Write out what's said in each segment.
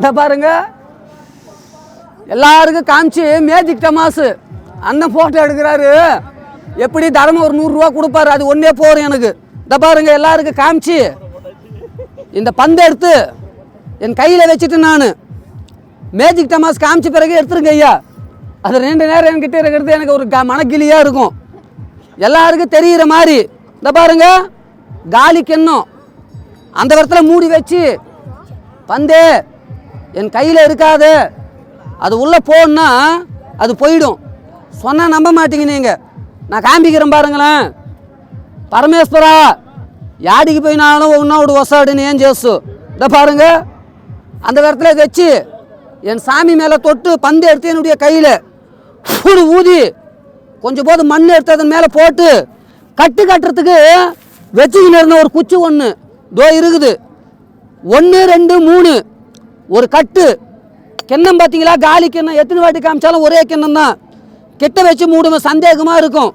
இந்த பாருங்க, எல்லாருக்கும் காமிச்சு மேஜிக் டமாஸ் அண்ணன் ஃபோட்டோ எடுக்கிறாரு. எப்படி தரமாக ஒரு 100 ரூபா கொடுப்பாரு, அது ஒன்றே போகிறோம் எனக்கு. இந்த பாருங்க, எல்லாருக்கும் காமிச்சு இந்த பந்தை எடுத்து என் கையில் வச்சுட்டு நான் மேஜிக் டமாஸ் காமிச்ச பிறகு எடுத்துருங்க ஐயா. அது 2 நேரம் என்கிட்ட இருக்கிறது எனக்கு ஒரு மனக்கிளியாக இருக்கும். எல்லாருக்கும் தெரிகிற மாதிரி இந்த பாருங்க, காலி கிண்ணம் அந்த இடத்துல மூடி வச்சு பந்தே என் கையில் இருக்காது, அது உள்ளே போகணுன்னா அது போயிடும். சொன்னால் நம்ப மாட்டீங்க நீங்கள். நான் காமிக்கிறேன் பாருங்களேன். பரமேஸ்வரா யாடிக்கு போயினாலும் உன்னோடு ஒசாடுன்னு ஏன் ஜேசு. இதை பாருங்க, அந்த இடத்துல வச்சு என் சாமி மேலே தொட்டு பந்து எடுத்து என்னுடைய கையில் ஊதி கொஞ்சம் போது மண் எடுத்து அதன் மேலே போட்டு கட்டுறதுக்கு வச்சுக்கின்னு இருந்த ஒரு குச்சி ஒன்று தோ இருக்குது. 1 2 3 ஒரு கட்டு கிண்ணம் பார்த்தீங்களா, காலி கிண்ணம். எத்தனை வாட்டி காமிச்சாலும் ஒரே கிண்ணம் தான். கிட்ட வச்சு மூடுவேன், சந்தேகமாக இருக்கும்.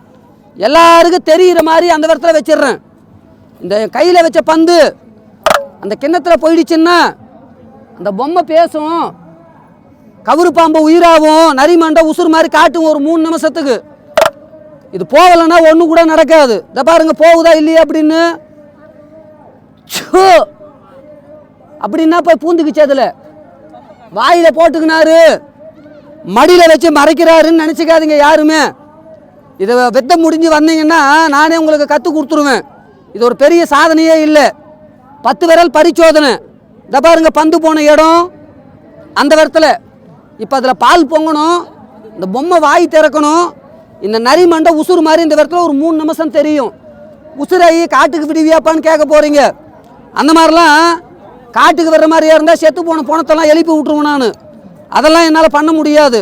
எல்லாருக்கும் தெரிகிற மாதிரி அந்த இடத்துல வச்சிடுறேன். இந்த கையில் வச்ச பந்து அந்த கிண்ணத்தில் போயிடுச்சுன்னா அந்த பொம்மை பேசும், கவுரு பாம்பு உயிராகும், நரிமண்டை உசுறு மாதிரி காட்டும் ஒரு 3 நிமிஷத்துக்கு. இது போகலைன்னா ஒன்று கூட நடக்காது. இதை பாருங்க, போகுதா இல்லையா அப்படின்னு. அப்படின்னா போய் பூந்துக்குச்சு. அதில் வாயில் போட்டுக்கினாரு, மடியில் வச்சு மறைக்கிறாருன்னு நினச்சிக்காதீங்க யாருமே. இதை வெத்த முடிஞ்சு வந்தீங்கன்னா நானே உங்களுக்கு கற்றுக் கொடுத்துருவேன். இது ஒரு பெரிய சாதனையே இல்லை. 10 விரல் பரிசோதனை. இதை பாருங்க, பந்து போன இடம் அந்த இடத்துல. இப்போ அதில் பால் பொங்கணும், இந்த பொம்மை வாய் திறக்கணும். இந்த நரிமண்டை உசுறு மாதிரி இந்த இடத்துல ஒரு 3 நிமிஷம் தெரியும். உசுராகி காட்டுக்கு விடுவியாப்பான்னு கேட்க போகிறீங்க. அந்த மாதிரிலாம் காட்டுக்கு வர்ற மாதிரியா இருந்தால் செத்து போன பணத்தெல்லாம் எழுப்பி விட்ருவேன் நான். அதெல்லாம் என்னால் பண்ண முடியாது.